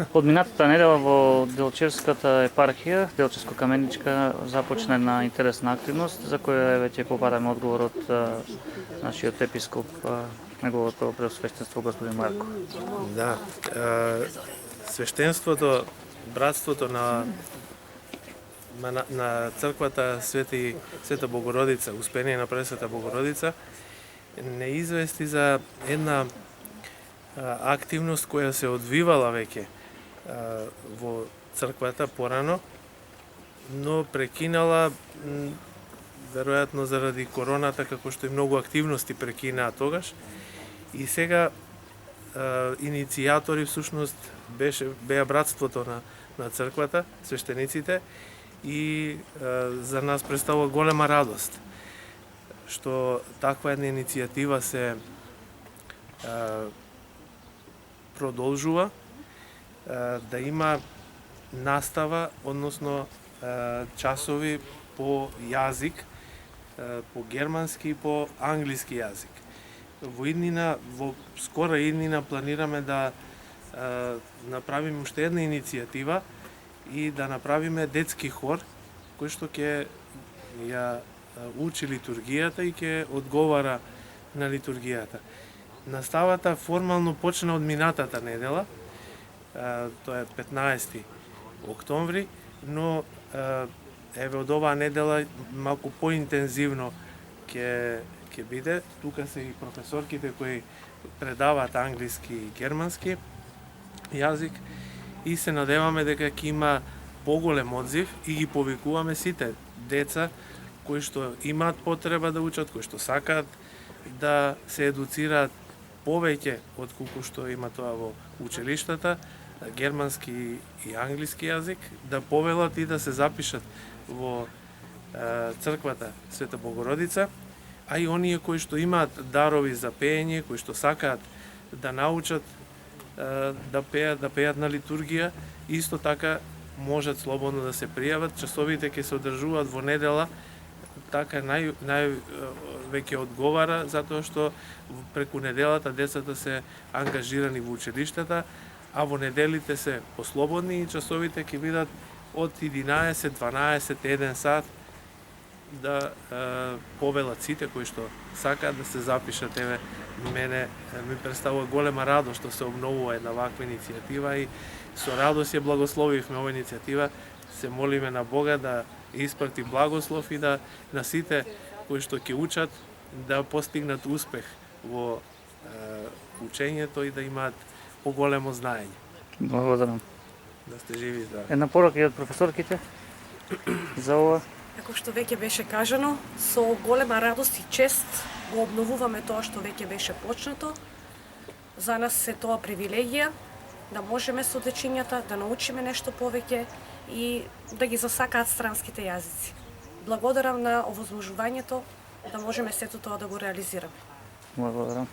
Од минатата недела во Делчевската епархија, Делчевско-Каменичка, започна една интересна активност за која веќе побараме одговор од нашиот епископ, неговото преосвещенство господин Марко. Да, свештенството, братството на црквата Света Богородица, Успение на Пресвета Богородица, не извести за една активност која се одвивала веќе во црквата порано, но прекинала веројатно заради короната, како што и многу активности прекинаа тогаш. И сега иницијатори всушност беа братството на црквата, свештениците, и за нас представува голема радост што таква една иницијатива се продолжува, да има настава, односно часови по јазик, по германски и по англиски јазик. Во скора иднина планираме да направиме уште една иницијатива и да направиме детски хор кој што ќе ја учи литургијата и ќе одговара на литургијата. Наставата формално почна од минатата недела, тоа е 15 октомври, но еве од оваа недела малку поинтензивно ќе биде. Тука се и професорките кои предаваат англиски и германски јазик и се надеваме дека ќе има поголем одзив и ги повикуваме сите деца кои што имаат потреба да учат, кои што сакаат да се едуцираат повеќе од колку што има тоа во училиштата, германски и англиски јазик, да повелат и да се запишат во црквата Света Богородица, а и оние кои што имаат дарови за пеење, кои што сакаат да научат да пеат на литургија, исто така можат слободно да се пријават. Часовите ќе се одржуваат во недела, така веќе одговара, затоа што преку неделата децата се ангажирани во училиштата, а во неделите се послободни и часовите ќе бидат од 11, 12, 1 сат, да повелат сите кои што сакаат да се запишат. Еве, мене ми представува голема радост што се обновува една ваква иницијатива и со радост ја благословивме оваа иницијатива. Се молиме на Бога да испрати благослов и да на сите кои што ќе учат да постигнат успех во учењето и да имаат поголемо знаење. Благодарам. Да сте живи и здрави. Една порака и од професорките за ова. Како што веќе беше кажано, со голема радост и чест го обновуваме тоа што веќе беше почнато. За нас се тоа привилегија да можеме со дечињата да научиме нешто повеќе и да ги засакаат странските јазици. Благодарам на овозможувањето да можеме сето тоа да го реализираме. Благодарам.